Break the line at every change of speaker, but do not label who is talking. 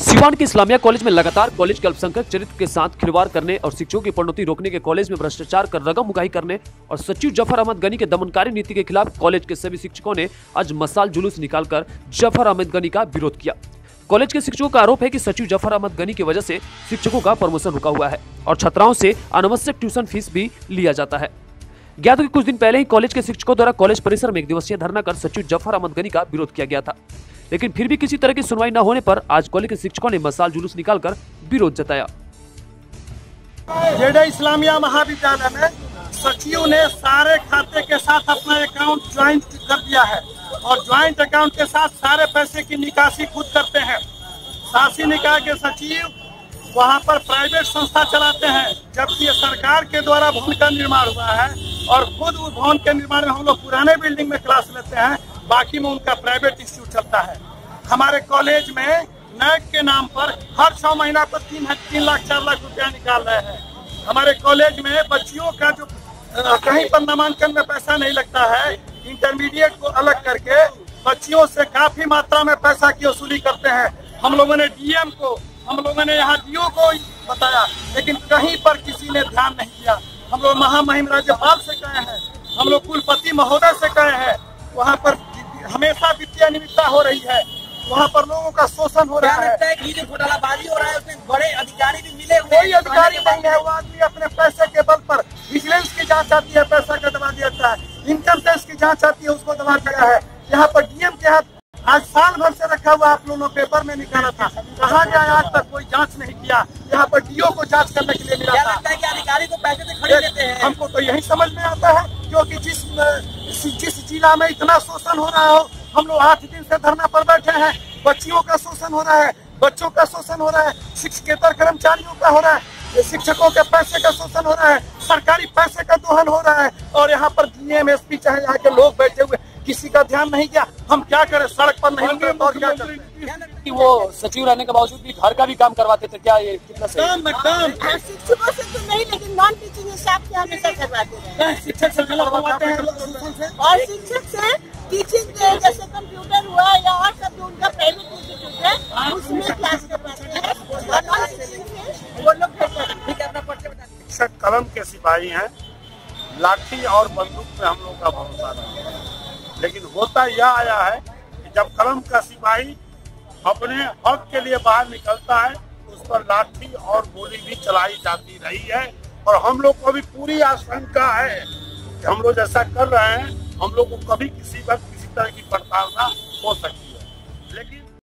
सिवान के इस्लामिया कॉलेज में लगातार कॉलेज के अल्पसंख्यक चरित्र के साथ खिलवाड़ करने और शिक्षकों की प्रोन्नति रोकने के कॉलेज में भ्रष्टाचार कर रकम उगाही करने और सचिव जफर अहमद गनी के दमनकारी नीति के खिलाफ कॉलेज के सभी शिक्षकों ने आज मसाल जुलूस निकालकर जफर अहमद गनी का विरोध किया। कॉलेज के शिक्षकों का आरोप है कि सचिव जफर अहमद गनी की वजह से शिक्षकों का प्रमोशन रुका हुआ है और छात्राओं से अनावश्यक ट्यूशन फीस भी लिया जाता है। ज्ञात हो कि कुछ दिन पहले ही कॉलेज के शिक्षकों द्वारा कॉलेज परिसर में 1 दिवसीय धरना कर सचिव जफर अहमद गनी का विरोध किया गया था, लेकिन फिर भी किसी तरह की सुनवाई न होने पर आज कॉलेज के शिक्षकों ने मसाल जुलूस निकालकर विरोध जताया।
जेडे इस्लामिया महाविद्यालय में सचिव ने सारे खाते के साथ अपना अकाउंट ज्वाइंट कर दिया है और ज्वाइंट अकाउंट के साथ सारे पैसे की निकासी खुद करते हैं। शासी निकाय के सचिव वहां पर प्राइवेट संस्था चलाते हैं, जबकि ये सरकार के द्वारा भवन का निर्माण हुआ है और खुद उस भवन के निर्माण में हम लोग पुराने बिल्डिंग में क्लास लेते हैं, बाकी में उनका प्राइवेट इंस्टीट्यूट चलता है। हमारे कॉलेज में नैक के नाम पर हर 6 महीना पर 3 लाख 4 लाख रुपया निकाल रहे हैं। हमारे कॉलेज में बच्चियों का जो कहीं पर नामांकन में पैसा नहीं लगता है, इंटरमीडिएट को अलग करके बच्चियों से काफी मात्रा में पैसा की वसूली करते हैं। हम लोगों ने डीएम को, हम लोगों ने यहाँ डीओ को बताया, लेकिन कहीं पर किसी ने ध्यान नहीं दिया। हम लोग महामहिम राज्यपाल से कहे हैं, हम लोग कुलपति महोदय से कहे हैं, वहाँ पर हमेशा वित्तीय अनियमितता हो रही है, वहाँ पर लोगों का शोषण हो रहा है।
जो घोटालाबाजी हो रहा है उसमें बड़े अधिकारी भी मिले हुए,
कोई अधिकारी नहीं है, वो आदमी अपने पैसे के बल पर विजिलेंस की जांच आती है, पैसा का दबा दिया जाता है, इनकम टैक्स की जांच आती है, उसको दबा दिया है। यहाँ पर डीएम के हाथ आज साल भर से रखा हुआ, आप लोगों ने पेपर में निकाला था, कहा गया आज तक कोई जांच नहीं किया। यहाँ पर डीओ को जांच करने के लिए मिला था।
लगता है कि अधिकारी को पैसे से खरीद लेते हैं।
हमको तो यही समझ में आता है, क्योंकि जिस जिला में इतना शोषण हो रहा हो, हम लोग 8 दिन से धरना पर बैठे हैं। बच्चियों का शोषण हो रहा है, बच्चों का शोषण हो रहा है, शिक्षकेतर कर्मचारियों का हो रहा है, शिक्षकों के पैसे का शोषण हो रहा है, सरकारी पैसे का दोहन हो रहा है, और यहाँ पर डीएम एसपी चाहे यहाँ के लोग बैठे हुए, किसी का ध्यान नहीं किया। हम क्या करें, सड़क पर नहीं उतरे तो और क्या करें।
वो सचिव रहने के बावजूद भी घर का भी काम करवाते थे, क्या ये कितना सही?
काम
शिक्षकों से तो नहीं, लेकिन नॉन टीचिंग स्टाफ से हमेशा करवाते हैं।
शिक्षक से करवाते हैं
और शिक्षक से टीचिंग के जैसे कंप्यूटर हुआ या और सब जो उनका प्राइवेट इंस्टीट्यूट है उसमें क्लास करवाते हैं और नॉन टीचिंग से वो लोग
शिक्षक कलम के सिपाही हैं, लाठी और बंदूक पे हम लोग का भरोसा नहीं है। लेकिन होता यह आया है कि जब कलम का सिपाही अपने हक के लिए बाहर निकलता है, उस पर लाठी और गोली भी चलाई जाती रही है। और हम लोग को भी पूरी आशंका है कि हम लोग जैसा कर रहे हैं, हम लोग को कभी किसी वक्त किसी तरह की प्रताड़ना हो सकती है। लेकिन